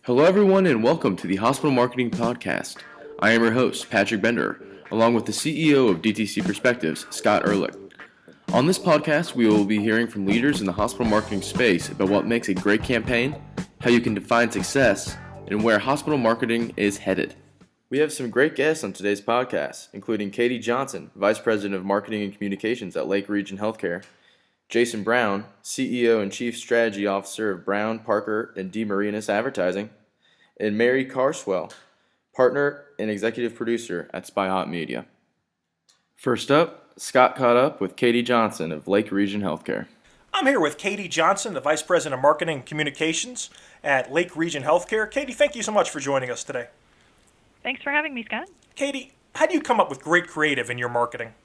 Hello, everyone, and welcome to the Hospital Marketing Podcast. I am your host, Patrick Bender, along with the CEO of DTC Perspectives, Scott Ehrlich. On this podcast, we will be hearing from leaders in the hospital marketing space about what makes a great campaign, how you can define success, and where hospital marketing is headed. We have some great guests on today's podcast, including Katie Johnson, Vice President of Marketing and Communications at Lake Region Healthcare, Jason Brown, CEO and Chief Strategy Officer of Brown, Parker, and Demarinis Advertising, and Mary Carswell, Partner and Executive Producer at SpyHop Media. First up, Scott caught up with Katie Johnson of Lake Region Healthcare. I'm here with Katie Johnson, the Vice President of Marketing and Communications at Lake Region Healthcare. Katie, thank you so much for joining us today. Thanks for having me, Scott. Katie, how do you come up with great creative in your marketing?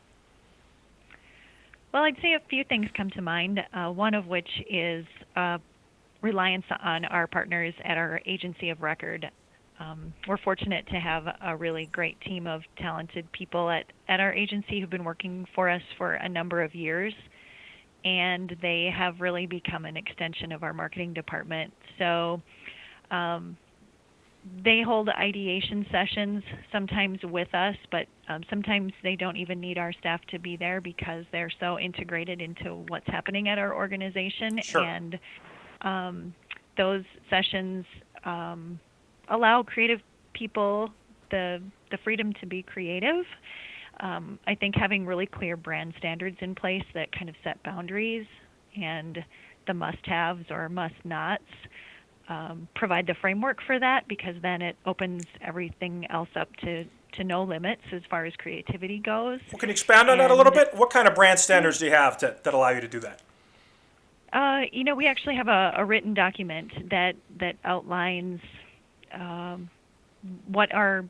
Well, I'd say a few things come to mind, one of which is reliance on our partners at our agency of record. We're fortunate to have a really great team of talented people at our agency who've been working for us for a number of years, and they have really become an extension of our marketing department. So they hold ideation sessions sometimes with us, but sometimes they don't even need our staff to be there because they're so integrated into what's happening at our organization. Sure. And those sessions allow creative people the freedom to be creative. I think having really clear brand standards in place that kind of set boundaries and the must-haves or must-nots provide the framework for that, because then it opens everything else up to no limits as far as creativity goes. Well, can you expand on that a little bit? What kind of brand standards do you have that allow you to do that? We actually have a written document that outlines what our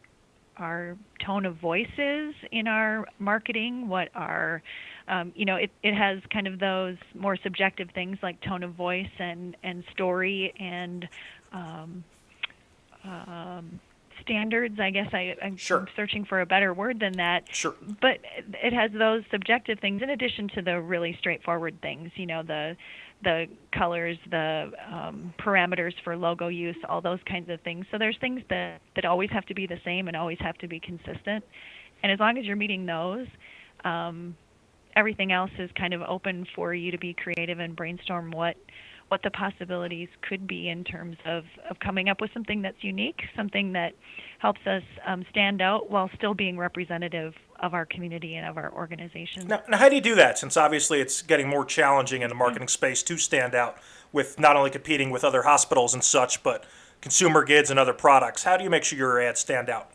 tone of voice is in our marketing, what our, it has kind of those more subjective things like tone of voice and story and standards. I guess I'm Sure. searching for a better word than that. Sure. But it has those subjective things in addition to the really straightforward things, the colors, the parameters for logo use, all those kinds of things. So there's things that always have to be the same and always have to be consistent. And as long as you're meeting those, everything else is kind of open for you to be creative and brainstorm what the possibilities could be in terms of coming up with something that's unique, something that helps us stand out while still being representative of our community and of our organization. Now, how do you do that, since obviously it's getting more challenging in the marketing space to stand out with not only competing with other hospitals and such, but consumer goods and other products? How do you make sure your ads stand out?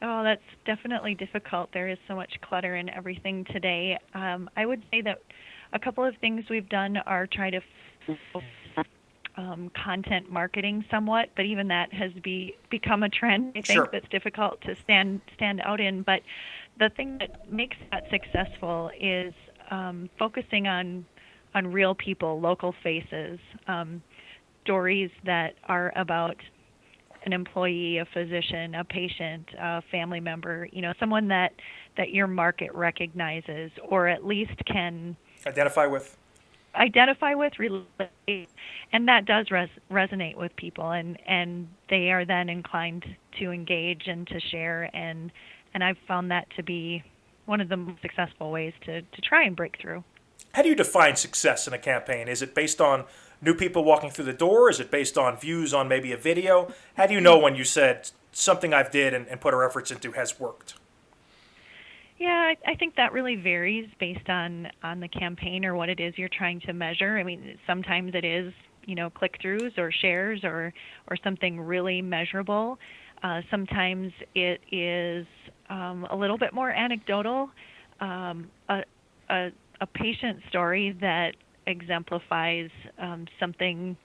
Oh, that's definitely difficult. There is so much clutter in everything today. I would say that a couple of things we've done are try to content marketing somewhat, but even that has become a trend, I think, Sure. that's difficult to stand out in. But the thing that makes that successful is focusing on real people, local faces, stories that are about an employee, a physician, a patient, a family member, someone that your market recognizes or at least can Identify with, relate, and that does resonate with people, and they are then inclined to engage and to share, and I've found that to be one of the most successful ways to try and break through. how do you define success in a campaign? Is it based on new people walking through the door? Is it based on views on maybe a video? How do you know when you said something I've did and put our efforts into has worked? Yeah, I think that really varies based on the campaign or what it is you're trying to measure. I mean, sometimes it is, click-throughs or shares or something really measurable. Sometimes it is a little bit more anecdotal, a patient story that exemplifies something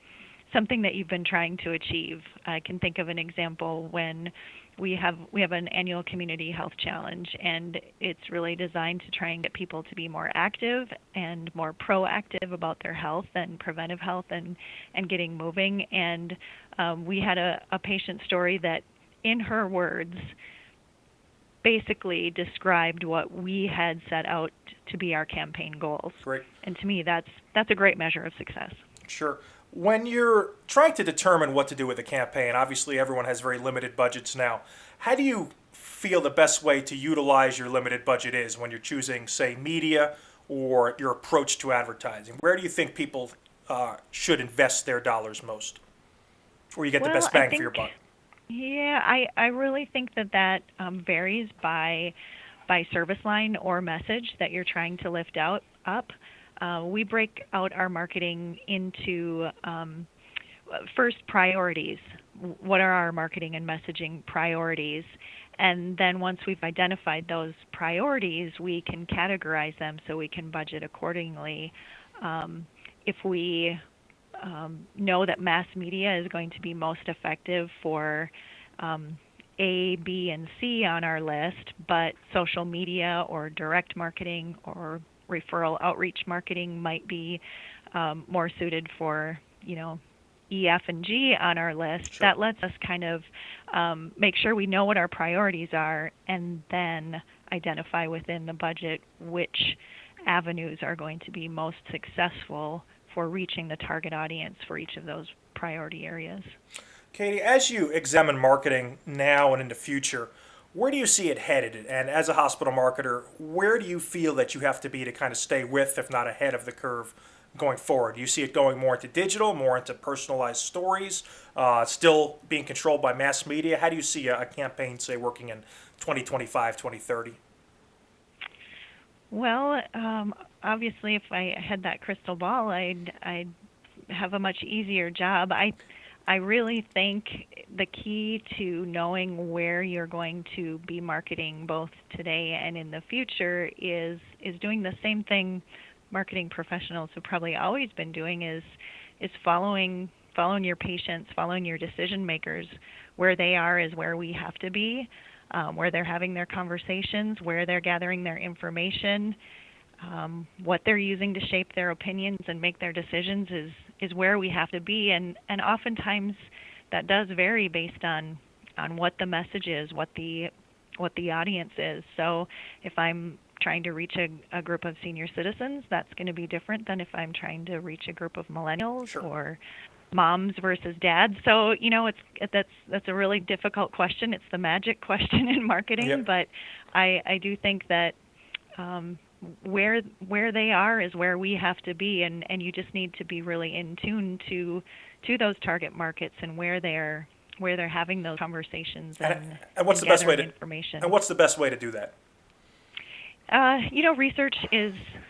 that you've been trying to achieve. I can think of an example when we have an annual community health challenge, and it's really designed to try and get people to be more active and more proactive about their health and preventive health and getting moving. And we had a patient story that, in her words, basically described what we had set out to be our campaign goals. Great. And to me, that's a great measure of success. Sure. When you're trying to determine what to do with a campaign, obviously everyone has very limited budgets now. How do you feel the best way to utilize your limited budget is when you're choosing, say, media or your approach to advertising? Where do you think people should invest their dollars most, where you get the Well, best bang for your buck? Yeah, I really think that varies by service line or message that you're trying to lift up. We break out our marketing into first priorities. What are our marketing and messaging priorities? And then once we've identified those priorities, we can categorize them so we can budget accordingly. If we know that mass media is going to be most effective for A, B, and C on our list, but social media or direct marketing or referral outreach marketing might be more suited for, E, F, and G on our list. Sure. That lets us kind of make sure we know what our priorities are and then identify within the budget which avenues are going to be most successful for reaching the target audience for each of those priority areas. Katie, as you examine marketing now and in the future, where do you see it headed? And as a hospital marketer, where do you feel that you have to be to kind of stay with, if not ahead of the curve going forward? Do you see it going more into digital, more into personalized stories, still being controlled by mass media? How do you see a campaign, say, working in 2025, 2030? Well, obviously, if I had that crystal ball, I'd have a much easier job. I really think the key to knowing where you're going to be marketing both today and in the future is doing the same thing marketing professionals have probably always been doing, is following your patients, following your decision makers. Where they are is where we have to be. Where they're having their conversations, where they're gathering their information, what they're using to shape their opinions and make their decisions is where we have to be. And oftentimes that does vary based on what the message is, what the audience is. So if I'm trying to reach a group of senior citizens, that's going to be different than if I'm trying to reach a group of millennials. Sure. Or moms versus dads. So, that's a really difficult question. It's the magic question in marketing. Yep. But I do think that where they are is where we have to be, and you just need to be really in tune to those target markets and where they're having those conversations and what's the best way to information. And what's the best way to do that?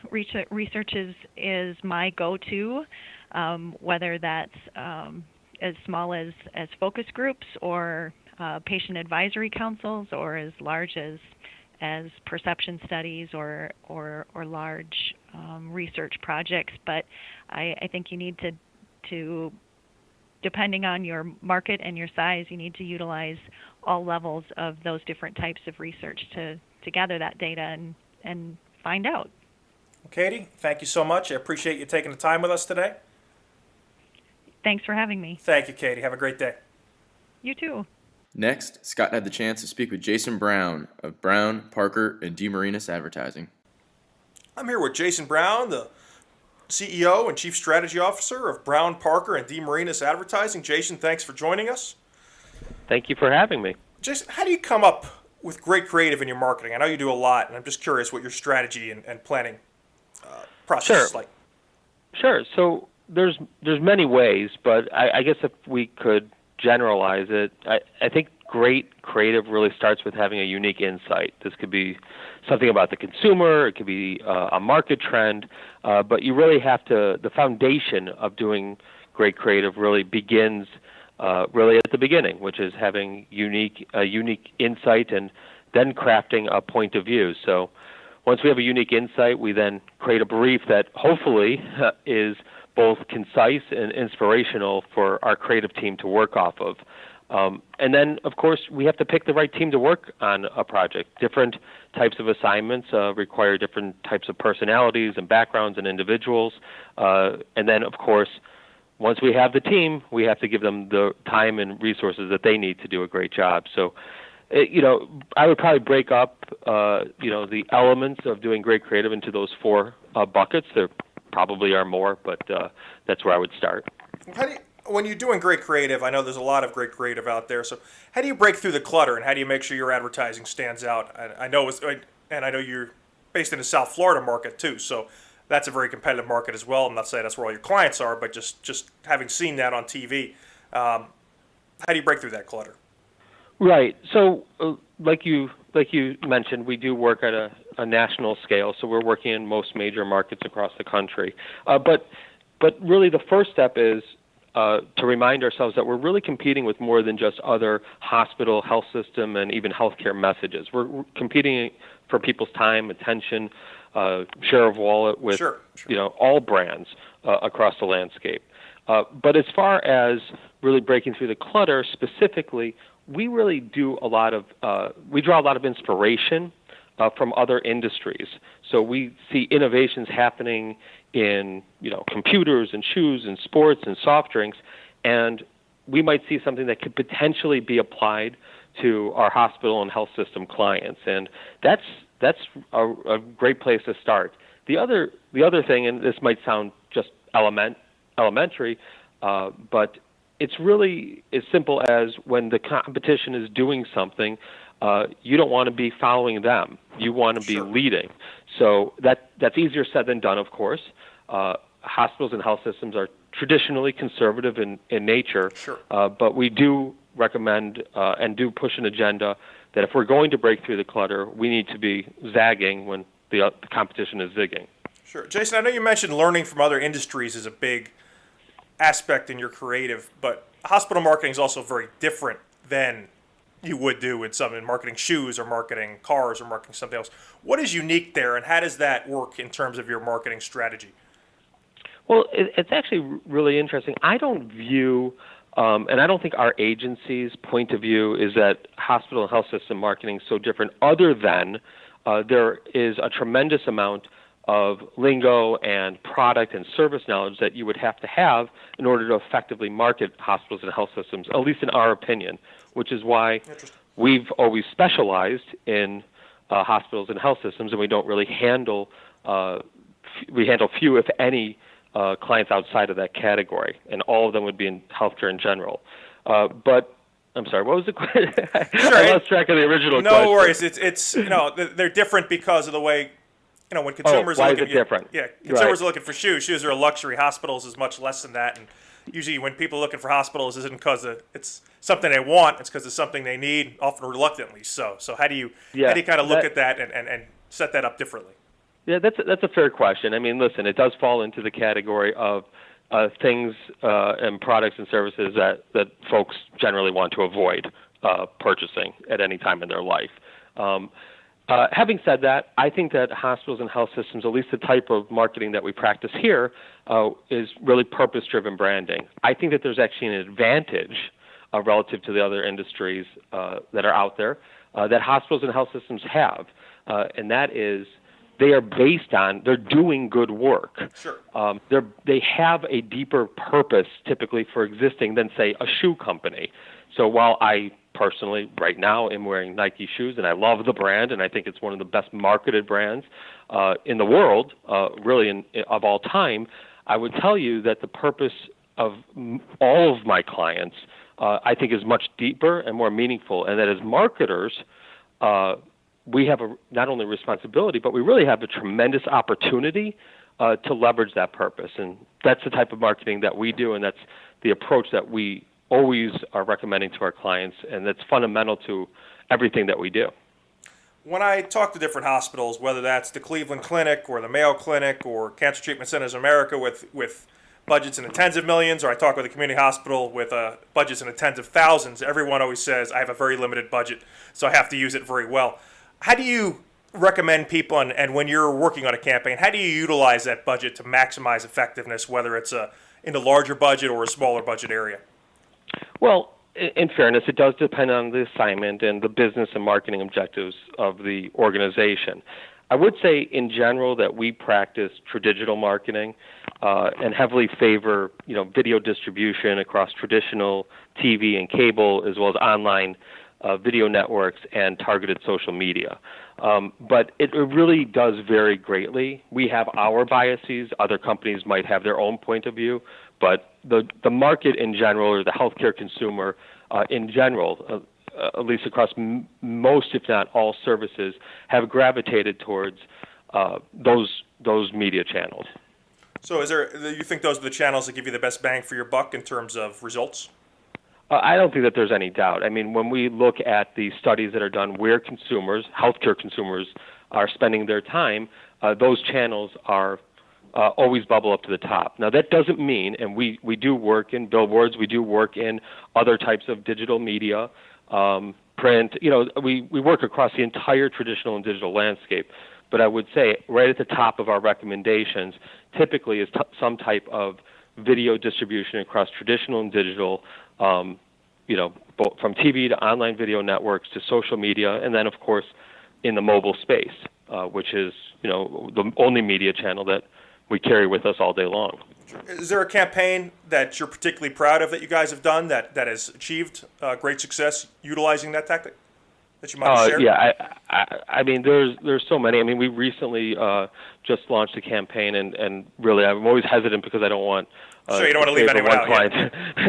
Research is my go-to. Whether that's as small as focus groups or patient advisory councils, or as large as perception studies or large research projects. But I think you need to, depending on your market and your size, you need to utilize all levels of those different types of research to gather that data and find out. Katie, thank you so much. I appreciate you taking the time with us today. Thanks for having me. Thank you, Katie. Have a great day. You too. Next, Scott had the chance to speak with Jason Brown of Brown, Parker, and Demarinis Advertising. I'm here with Jason Brown, the CEO and Chief Strategy Officer of Brown, Parker, and Demarinis Advertising. Jason, thanks for joining us. Thank you for having me. Jason, how do you come up with great creative in your marketing? I know you do a lot, and I'm just curious what your strategy and planning process is like. Sure. So there's many ways, but I guess if we could generalize it, I think great creative really starts with having a unique insight. This could be something about the consumer, it could be a market trend, but you really have to, the foundation of doing great creative really begins really at the beginning, which is having a unique insight and then crafting a point of view. So once we have a unique insight, we then create a brief that hopefully is both concise and inspirational for our creative team to work off of. And then, of course, we have to pick the right team to work on a project. Different types of assignments require different types of personalities and backgrounds and individuals. And then, of course, once we have the team, we have to give them the time and resources that they need to do a great job. So I would probably break up, the elements of doing great creative into those four buckets. There probably are more, but that's where I would start. When you're doing great creative, I know there's a lot of great creative out there. So how do you break through the clutter, and how do you make sure your advertising stands out? I know you're based in the South Florida market too, so that's a very competitive market as well. I'm not saying that's where all your clients are, but just having seen that on TV, how do you break through that clutter? Right. So, like you mentioned, we do work at a national scale. So we're working in most major markets across the country. But really, the first step is to remind ourselves that we're really competing with more than just other hospital, health system, and even healthcare messages. We're competing for people's time, attention, share of wallet with Sure. all brands across the landscape. But as far as really breaking through the clutter specifically, we really do we draw a lot of inspiration from other industries. So we see innovations happening in computers and shoes and sports and soft drinks, and we might see something that could potentially be applied to our hospital and health system clients, and that's a great place to start. The other thing, and this might sound just elementary, but it's really as simple as when the competition is doing something, you don't want to be following them. You want to be Sure. leading. So that's easier said than done, of course. Hospitals and health systems are traditionally conservative in nature, Sure. but we do recommend and do push an agenda that if we're going to break through the clutter, we need to be zagging when the competition is zigging. Sure. Jason, I know you mentioned learning from other industries is a big aspect in your creative, but hospital marketing is also very different than you would do in marketing shoes or marketing cars or marketing something else. What is unique there, and how does that work in terms of your marketing strategy? Well, it's actually really interesting. I don't view, and I don't think our agency's point of view is that hospital and health system marketing is so different, other than there is a tremendous amount of lingo and product and service knowledge that you would have to have in order to effectively market hospitals and health systems, at least in our opinion, which is why we've always specialized in hospitals and health systems, and we don't really handle few, if any, clients outside of that category, and all of them would be in healthcare in general. But I'm sorry, what was the question? Sure, I lost track of the original question. No worries. It's they're different because of the way when consumers why are is looking it different? Yeah, consumers Right. are looking for shoes. Shoes are a luxury. Hospitals is much less than that, and usually when people are looking for hospitals, it isn't because it's something they want. It's because it's something they need, often reluctantly. So how do you kind of look at that and set that up differently? Yeah, that's a fair question. I mean, listen, it does fall into the category of things and products and services that folks generally want to avoid purchasing at any time in their life. Having said that, I think that hospitals and health systems, at least the type of marketing that we practice here, is really purpose-driven branding. I think that there's actually an advantage relative to the other industries that are out there that hospitals and health systems have, and that is they are based on, they're doing good work. Sure. They have a deeper purpose typically for existing than, say, a shoe company. So while I personally, right now, am wearing Nike shoes, and I love the brand, and I think it's one of the best marketed brands in the world, really of all time, I would tell you that the purpose of all of my clients, I think, is much deeper and more meaningful, and that as marketers, we have not only a responsibility, but we really have a tremendous opportunity to leverage that purpose. And that's the type of marketing that we do, and that's the approach that we always are recommending to our clients, and that's fundamental to everything that we do. When I talk to different hospitals, whether that's the Cleveland Clinic or the Mayo Clinic or Cancer Treatment Centers of America with budgets in the tens of millions, or I talk with a community hospital with budgets in the tens of thousands, everyone always says, I have a very limited budget, so I have to use it very well. How do you recommend people, and when you're working on a campaign, how do you utilize that budget to maximize effectiveness, whether it's in a larger budget or a smaller budget area? Well, in fairness, it does depend on the assignment and the business and marketing objectives of the organization. I would say in general that we practice traditional marketing and heavily favor, video distribution across traditional TV and cable, as well as online video networks, and targeted social media. But it really does vary greatly. We have our biases. Other companies might have their own point of view. But the market in general, or the healthcare consumer in general, at least across most, if not all, services, have gravitated towards those media channels. So you think those are the channels that give you the best bang for your buck in terms of results? I don't think that there's any doubt. I mean, when we look at the studies that are done where consumers, healthcare consumers, are spending their time, those channels are always bubble up to the top. Now, that doesn't mean, and we do work in billboards, we do work in other types of digital media, print. We work across the entire traditional and digital landscape. But I would say right at the top of our recommendations typically is some type of video distribution across traditional and digital, both from TV to online video networks to social media, and then, of course, in the mobile space, which is, the only media channel that we carry with us all day long. Is there a campaign that you're particularly proud of that you guys have done that has achieved great success utilizing that tactic that you might share? Yeah, I mean, there's so many. I mean, we recently just launched a campaign, and really, I'm always hesitant because I don't want. Sure, you don't want to leave anyone out.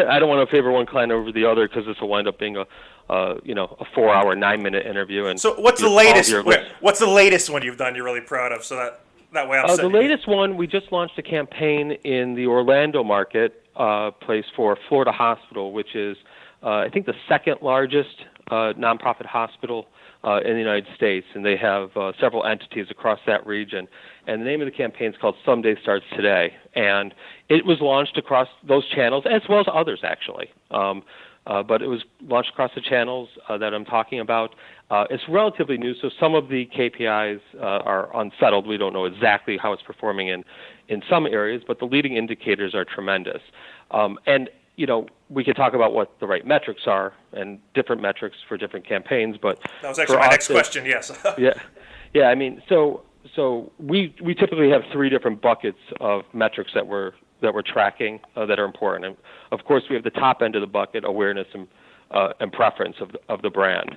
I don't want to favor one client over the other because this will wind up being a 4-hour, 9-minute interview. And so, what's the latest? What's the latest one you've done you're really proud of? So that way, I'm the latest one, we just launched a campaign in the Orlando marketplace for Florida Hospital, which is, I think, the second largest nonprofit hospital in the United States, and they have several entities across that region. And the name of the campaign is called Someday Starts Today, and it was launched across those channels as well as others, actually. But it was launched across the channels that I'm talking about. It's relatively new, so some of the KPIs are unsettled. We don't know exactly how it's performing in some areas, but the leading indicators are tremendous. And we could talk about what the right metrics are and different metrics for different campaigns, but that was actually my next question. Yes. Yeah. I mean, so we typically have 3 different buckets of metrics that we're tracking that are important. And of course, we have the top end of the bucket, awareness and preference of the brand,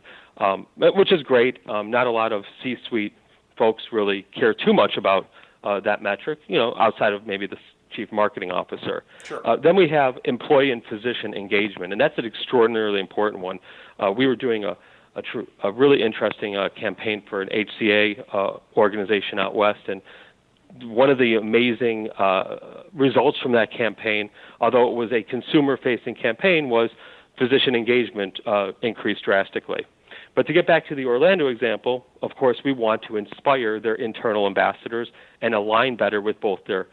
which is great. Not a lot of C-suite folks really care too much about that metric, outside of maybe the chief marketing officer. Sure. Then we have employee and physician engagement, and that's an extraordinarily important one. We were doing a really interesting campaign for an HCA organization out west, and one of the amazing results from that campaign, although it was a consumer-facing campaign, was physician engagement increased drastically. But to get back to the Orlando example, of course, we want to inspire their internal ambassadors and align better with both their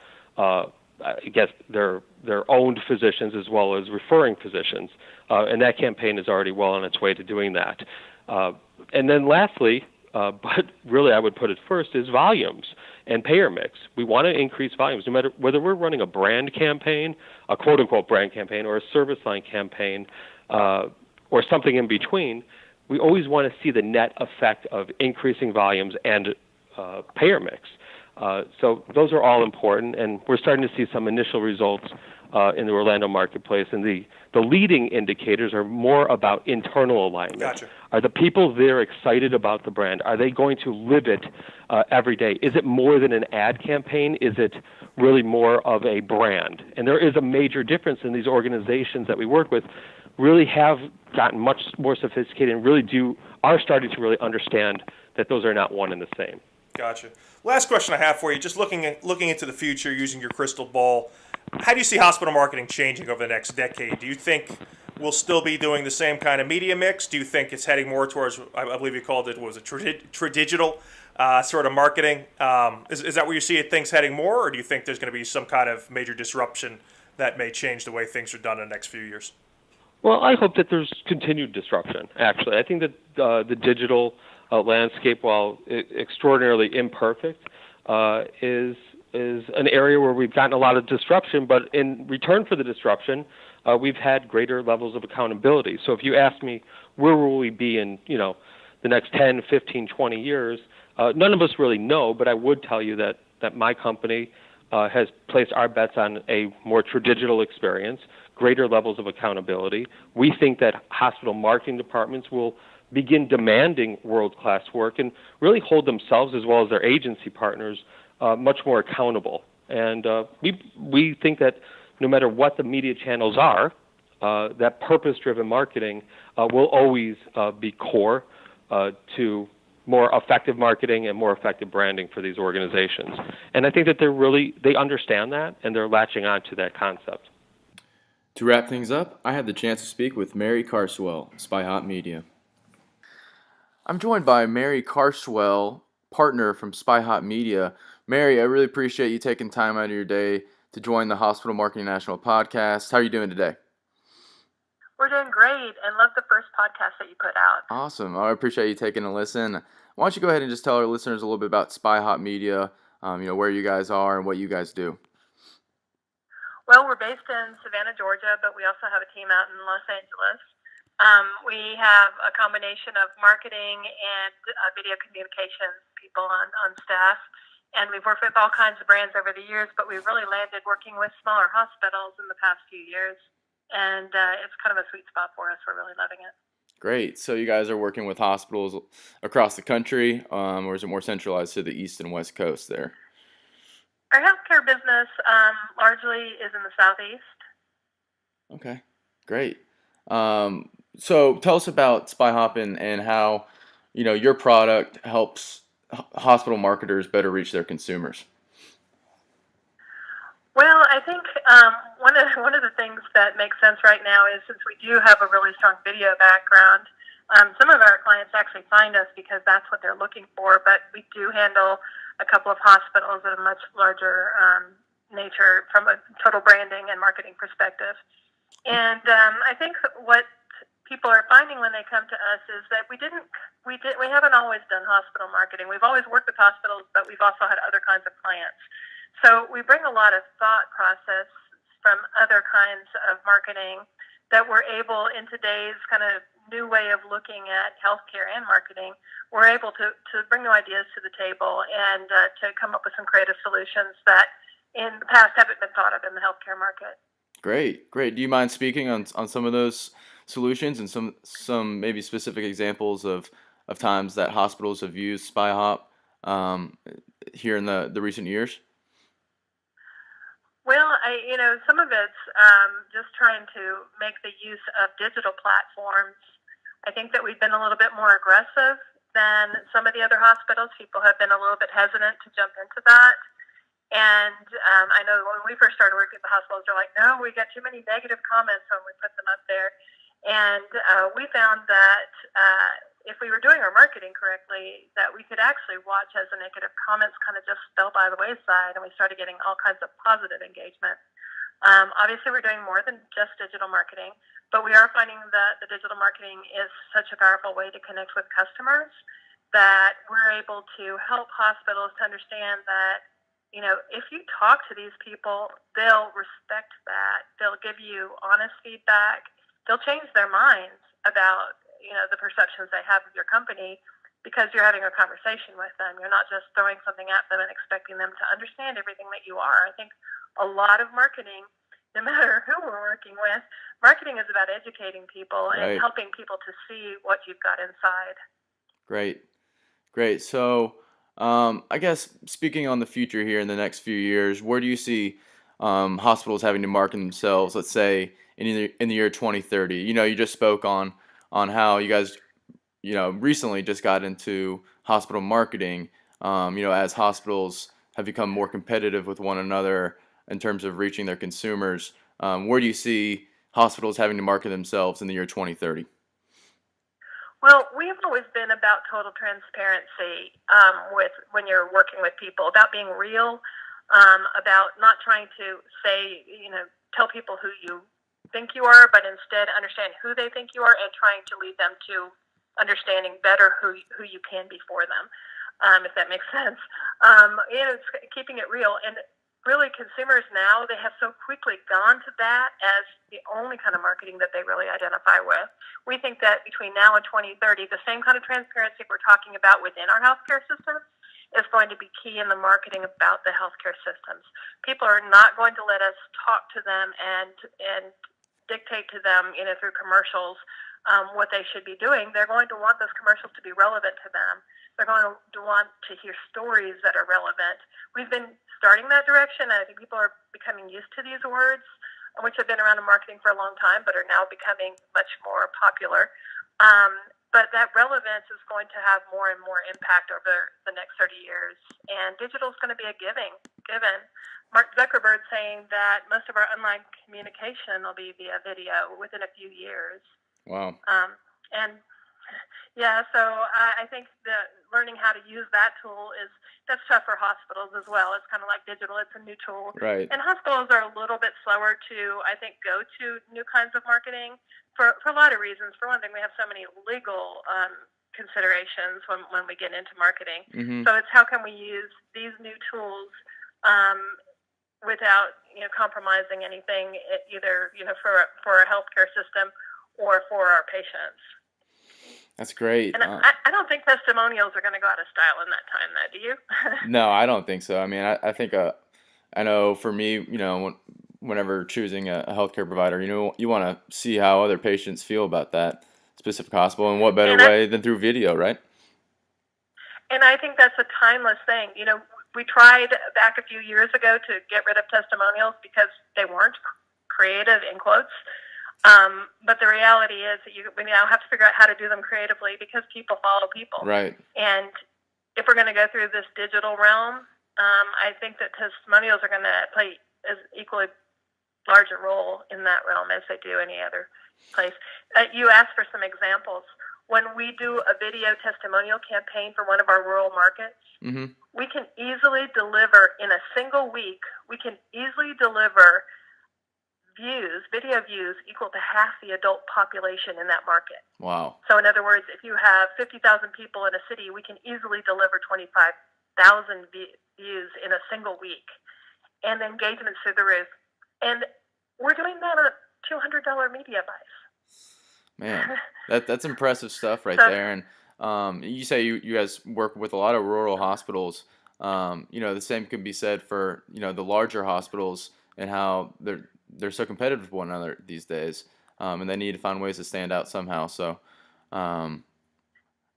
owned physicians as well as referring physicians. And that campaign is already well on its way to doing that. And then lastly, but really I would put it first, is volumes and payer mix. We want to increase volumes, no matter whether we're running a brand campaign, a quote-unquote brand campaign, or a service line campaign, or something in between. We always want to see the net effect of increasing volumes and payer mix. So those are all important, and we're starting to see some initial results in the Orlando marketplace. And the leading indicators are more about internal alignment. Gotcha. Are the people there excited about the brand? Are they going to live it every day? Is it more than an ad campaign? Is it really more of a brand? And there is a major difference in these organizations that we work with really have gotten much more sophisticated and really are starting to really understand that those are not one and the same. Gotcha. Last question I have for you, just looking into the future using your crystal ball, how do you see hospital marketing changing over the next decade? Do you think we'll still be doing the same kind of media mix? Do you think it's heading more towards, I believe you called it, tradigital sort of marketing? Is that where you see things heading more, or do you think there's going to be some kind of major disruption that may change the way things are done in the next few years? Well, I hope that there's continued disruption, actually. I think that the digital landscape, while extraordinarily imperfect, is an area where we've gotten a lot of disruption, but in return for the disruption, we've had greater levels of accountability. So if you ask me, where will we be in, the next 10, 15, 20 years, none of us really know, but I would tell you that my company has placed our bets on a more traditional experience, greater levels of accountability. We think that hospital marketing departments will begin demanding world-class work and really hold themselves as well as their agency partners much more accountable. And we think that no matter what the media channels are, that purpose-driven marketing will always be core to more effective marketing and more effective branding for these organizations. And I think that they understand that, and they're latching on to that concept. To wrap things up, I had the chance to speak with Mary Carswell, SpyHop Media. I'm joined by Mary Carswell, partner from SpyHop Media. Mary, I really appreciate you taking time out of your day to join the Hospital Marketing National podcast. How are you doing today? We're doing great and love the first podcast that you put out. Awesome. I appreciate you taking a listen. Why don't you go ahead and just tell our listeners a little bit about SpyHop Media, where you guys are and what you guys do. Well, we're based in Savannah, Georgia, but we also have a team out in Los Angeles. We have a combination of marketing and video communications people on staff, and we've worked with all kinds of brands over the years, but we've really landed working with smaller hospitals in the past few years, and it's kind of a sweet spot for us. We're really loving it. Great. So you guys are working with hospitals across the country, or is it more centralized to the East and West Coast there? Our healthcare business largely is in the Southeast. Okay, great. So tell us about SpyHop and how, your product helps hospital marketers better reach their consumers. Well, I think one of the things that makes sense right now is, since we do have a really strong video background, some of our clients actually find us because that's what they're looking for, but we do handle a couple of hospitals at a much larger nature from a total branding and marketing perspective. And I think what people are finding when they come to us is that we haven't always done hospital marketing. We've always worked with hospitals, but we've also had other kinds of clients. So we bring a lot of thought process from other kinds of marketing that we're able, in today's kind of new way of looking at healthcare and marketing, we're able to bring new ideas to the table and to come up with some creative solutions that in the past haven't been thought of in the healthcare market. Great. Do you mind speaking on some of those solutions and some maybe specific examples of times that hospitals have used SpyHop here in the recent years? Well, some of it's just trying to make the use of digital platforms. I think that we've been a little bit more aggressive than some of the other hospitals. People have been a little bit hesitant to jump into that. And I know when we first started working with the hospitals, they're like, no, we got too many negative comments when we put them up there. And we found that if we were doing our marketing correctly, that we could actually watch as the negative comments kind of just fell by the wayside, and we started getting all kinds of positive engagement. Obviously, we're doing more than just digital marketing, but we are finding that the digital marketing is such a powerful way to connect with customers that we're able to help hospitals to understand that, if you talk to these people, they'll respect that. They'll give you honest feedback. They'll change their minds about the perceptions they have of your company because you're having a conversation with them. You're not just throwing something at them and expecting them to understand everything that you are. I think a lot of marketing, no matter who we're working with, marketing is about educating people and helping people to see what you've got inside. Great. So I guess speaking on the future here in the next few years, where do you see hospitals having to market themselves, let's say, in the year 2030? You just spoke on how you guys, recently just got into hospital marketing, as hospitals have become more competitive with one another in terms of reaching their consumers. Where do you see hospitals having to market themselves in the year 2030? Well, we've always been about total transparency when you're working with people, about being real, about not trying to say, tell people who you think you are, but instead understand who they think you are and trying to lead them to understanding better who you can be for them, if that makes sense. It's keeping it real. And really, consumers now, they have so quickly gone to that as the only kind of marketing that they really identify with. We think that between now and 2030, the same kind of transparency we're talking about within our healthcare systems is going to be key in the marketing about the healthcare systems. People are not going to let us talk to them and dictate to them, through commercials, what they should be doing. They're going to want those commercials to be relevant to them. They're going to want to hear stories that are relevant. We've been starting that direction. I think people are becoming used to these words, which have been around in marketing for a long time, but are now becoming much more popular. But that relevance is going to have more and more impact over the next 30 years. And digital is going to be a given. Mark Zuckerberg saying that most of our online communication will be via video within a few years. Wow. So I think that learning how to use that tool that's tough for hospitals as well. It's kind of like digital; it's a new tool, Right. And hospitals are a little bit slower to, I think, go to new kinds of marketing for a lot of reasons. For one thing, we have so many legal considerations when we get into marketing. Mm-hmm. So it's how can we use these new tools without compromising anything, either for a healthcare system or for our patients. That's great. And I don't think testimonials are going to go out of style in that time, though. Do you? No, I don't think so. I mean, I think I know for me, whenever choosing a healthcare provider, you want to see how other patients feel about that specific hospital, and what better way than through video, right? And I think that's a timeless thing. We tried back a few years ago to get rid of testimonials because they weren't creative, in quotes. But the reality is that we now have to figure out how to do them creatively because people follow people. Right. And if we're going to go through this digital realm, I think that testimonials are going to play as equally large a role in that realm as they do any other place. You asked for some examples. When we do a video testimonial campaign for one of our rural markets, Mm-hmm. we can easily deliver in a single week, video views equal to half the adult population in that market. Wow. So in other words, if you have 50,000 people in a city, we can easily deliver 25,000 views in a single week. And the engagement's through the roof. And we're doing that on $200 media buys. Man, that's impressive stuff right So- there. And you say you guys work with a lot of rural hospitals. The same can be said for the larger hospitals and how they're so competitive with one another these days, and they need to find ways to stand out somehow. So I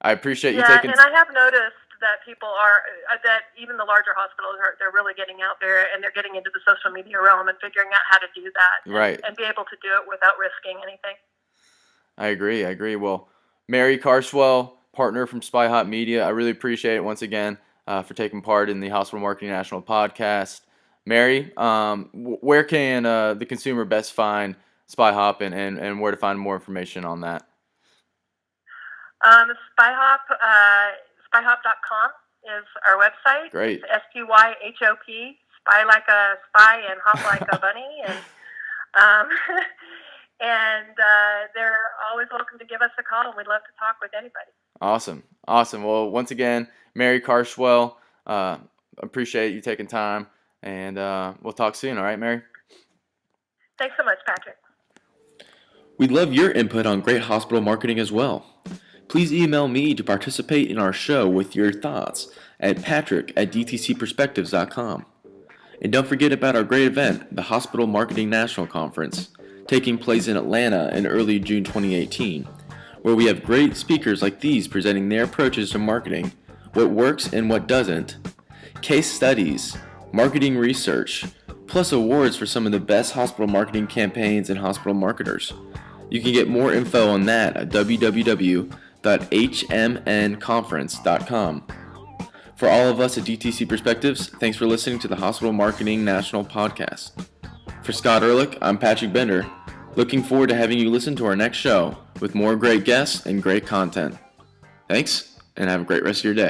appreciate you taking. And I have noticed that people that even the larger hospitals they're really getting out there and they're getting into the social media realm and figuring out how to do that, Right. and be able to do it without risking anything. I agree. Well, Mary Carswell, partner from SpyHop Media, I really appreciate it once again for taking part in the Hospital Marketing National podcast. Mary, where can the consumer best find SpyHop and where to find more information on that? SpyHop, SpyHop.com is our website. Great. It's SPYHOP, spy like a spy and hop like a bunny. And they're always welcome to give us a call, and we'd love to talk with anybody. Awesome. Well, once again, Mary Carswell, appreciate you taking time, and we'll talk soon. All right, Mary? Thanks so much, Patrick. We'd love your input on great hospital marketing as well. Please email me to participate in our show with your thoughts at patrick@dtcperspectives.com. And don't forget about our great event, the Hospital Marketing National Conference, taking place in Atlanta in early June 2018, where we have great speakers like these presenting their approaches to marketing, what works and what doesn't, case studies, marketing research, plus awards for some of the best hospital marketing campaigns and hospital marketers. You can get more info on that at www.hmnconference.com. For all of us at DTC Perspectives, thanks for listening to the Hospital Marketing National Podcast. For Scott Ehrlich, I'm Patrick Bender. Looking forward to having you listen to our next show with more great guests and great content. Thanks, and have a great rest of your day.